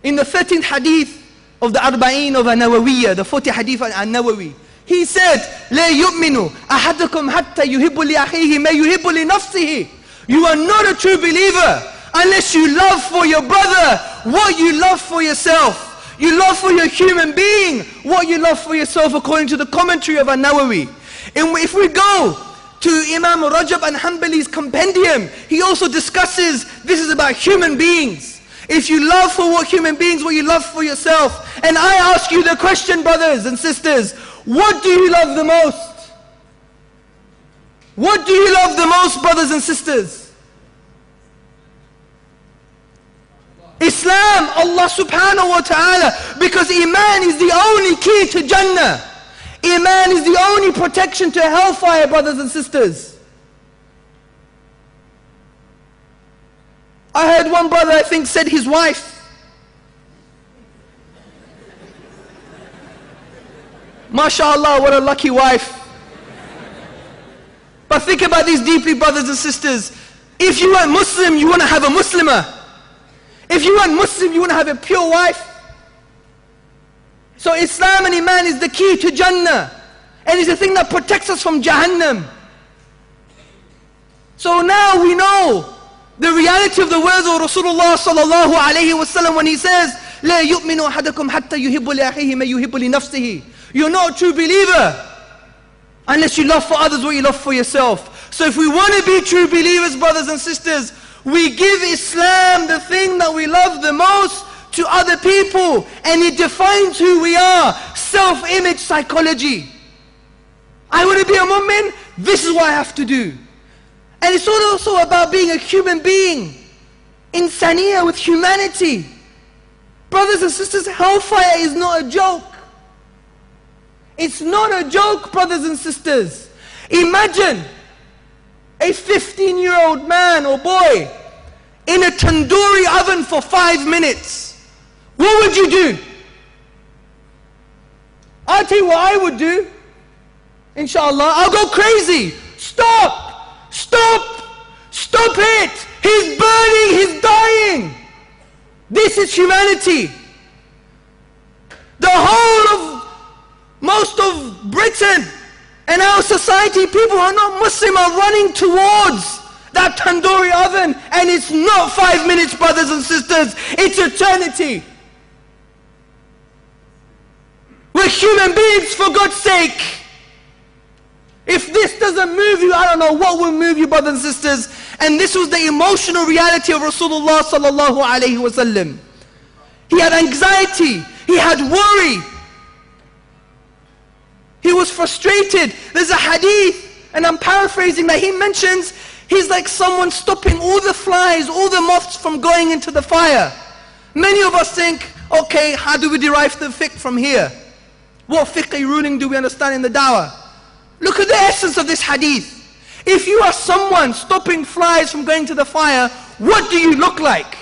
in the 13th hadith of the Arba'een of An-Nawawiyya, the 40 hadith of An-Nawawi, he said, لا يؤمن أحدكم حتى يحب لأخيه ما يحب لنفسه. You are not a true believer unless you love for your brother what you love for yourself. You love for your human being what you love for yourself, according to the commentary of An-Nawawi. And if we go to Imam Rajab and Hanbali's compendium, he also discusses this is about human beings. If you love for what human beings, what you love for yourself. And I ask you the question, brothers and sisters, what do you love the most? What do you love the most, brothers and sisters? Islam, Allah subhanahu wa ta'ala, because Iman is the only key to Jannah. Iman is the only protection to hellfire, brothers and sisters. I heard one brother, I think, said his wife, Shaa Allah, what a lucky wife. But think about these deeply, brothers and sisters. If you are Muslim, you want to have a Muslimah. If you are Muslim, you want to have a pure wife. So Islam and Iman is the key to Jannah. And it's the thing that protects us from Jahannam. So now we know the reality of the words of Rasulullah sallallahu alayhi wa sallam when he says, لا يؤمن أحدكم حتى يحب لأخيه ما يحب لنفسه. You're not a true believer unless you love for others what you love for yourself. So if we want to be true believers, brothers and sisters, we give Islam the thing that we love the most to other people, and it defines who we are. Self-image psychology. I want to be a mu'min, this is what I have to do. And it's also about being a human being. Insaniya, with humanity. Brothers and sisters, hellfire is not a joke. It's not a joke, brothers and sisters. Imagine a 15-year-old man or boy in a tandoori oven for 5 minutes. What would you do? I'll tell you what I would do. Inshallah, I'll go crazy. Stop! Stop! Stop it! He's burning, he's dying. This is humanity. The whole of, most of Britain and our society, people who are not Muslim are running towards that tandoori oven, and it's not 5 minutes, brothers and sisters, it's eternity. We're human beings, for God's sake. If this doesn't move you, I don't know what will move you, brothers and sisters. And this was the emotional reality of Rasulullah sallallahu alayhi wa sallam. He had anxiety, he had worry, he was frustrated. There's a hadith, and I'm paraphrasing, that he mentions, he's like someone stopping all the flies, all the moths from going into the fire. Many of us think, okay, how do we derive the fiqh from here? What fiqh ruling do we understand in the dawah? Look at the essence of this hadith. If you are someone stopping flies from going to the fire, what do you look like?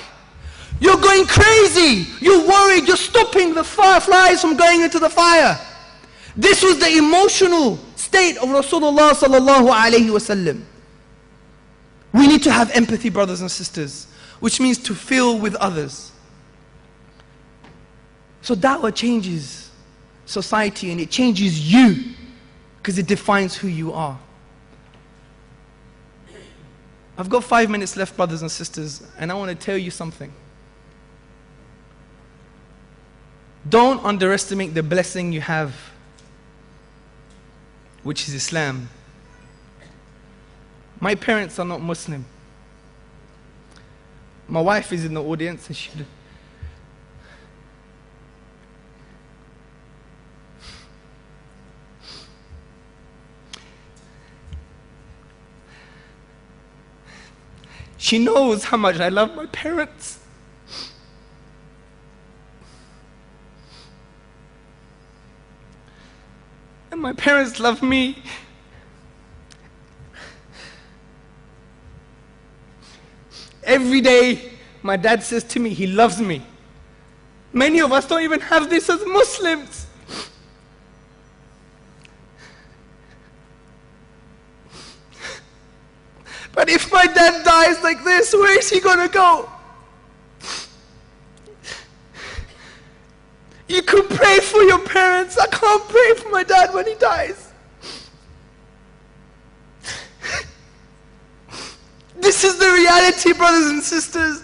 You're going crazy. You're worried. You're stopping the flies from going into the fire. This was the emotional state of Rasulullah sallallahu alayhi wa sallam. We need to have empathy, brothers and sisters, which means to feel with others. So da'wah changes society, and it changes you, because it defines who you are. I've got 5 minutes left, brothers and sisters, and I want to tell you something. Don't underestimate the blessing you have, which is Islam. My parents are not Muslim. My wife is in the audience, and she knows how much I love my parents. And my parents love me. Every day, my dad says to me, he loves me. Many of us don't even have this as Muslims. But if my dad dies like this, where is he going to go? You could pray for your parents. I can't pray for my dad when he dies. This is the reality, brothers and sisters.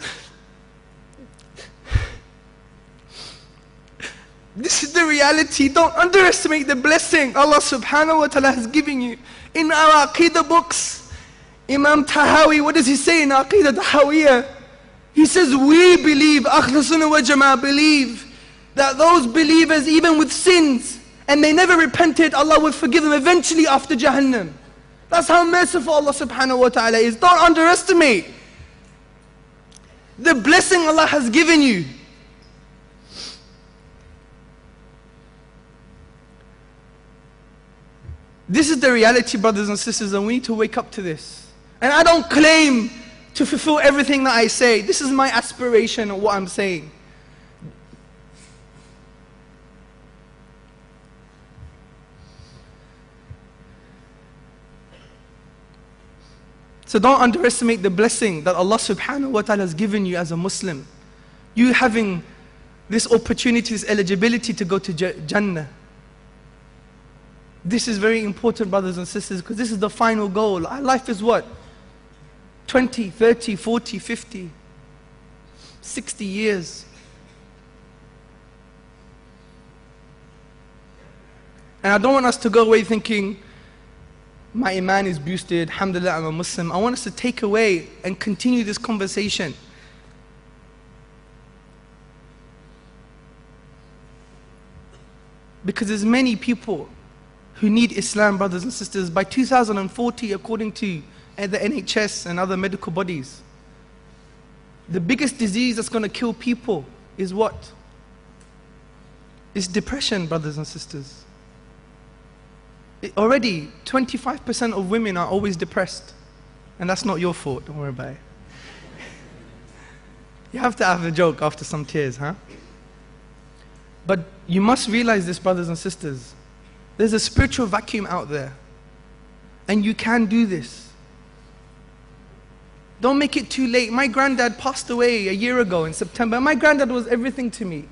This is the reality. Don't underestimate the blessing Allah subhanahu wa ta'ala has given you. In our Aqidah books, Imam Tahawi, what does he say in Aqidah Tahawiyah? He says, we believe, Ahl Sunnah wa Jama'ah believe, that those believers, even with sins, and they never repented, Allah will forgive them eventually after Jahannam. That's how merciful Allah subhanahu wa ta'ala is. Don't underestimate the blessing Allah has given you. This is the reality, brothers and sisters, and we need to wake up to this. And I don't claim to fulfill everything that I say. This is my aspiration of what I'm saying. So don't underestimate the blessing that Allah subhanahu wa ta'ala has given you as a Muslim. You having this opportunity, this eligibility to go to Jannah. This is very important, brothers and sisters, because this is the final goal. Our life is what? 20, 30, 40, 50, 60 years. And I don't want us to go away thinking, my iman is boosted, alhamdulillah, I'm a Muslim. I want us to take away and continue this conversation. Because there's many people who need Islam, brothers and sisters. By 2040, according to the NHS and other medical bodies, the biggest disease that's going to kill people is what? It's depression, brothers and sisters. Already, 25% of women are always depressed. And that's not your fault, don't worry about it. You have to have a joke after some tears, huh? But you must realize this, brothers and sisters. There's a spiritual vacuum out there. And you can do this. Don't make it too late. My granddad passed away a year ago in September. My granddad was everything to me.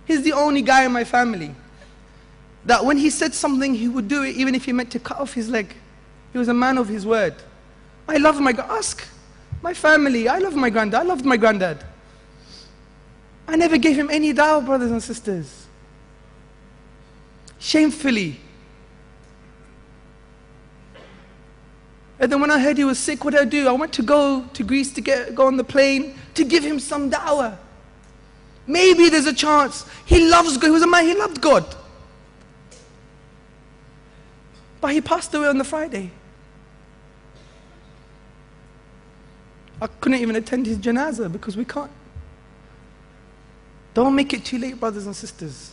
He's the only guy in my family that when he said something, he would do it even if he meant to cut off his leg. He was a man of his word. I love ask my family. I love my granddad. I loved my granddad. I never gave him any dawah, brothers and sisters. Shamefully. And then when I heard he was sick, what did I do? I went to go to Greece to go on the plane to give him some dawah. Maybe there's a chance. He loves God. He was a man, he loved God. But he passed away on the Friday. I couldn't even attend his janazah because we can't. Don't make it too late, brothers and sisters.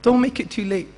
Don't make it too late.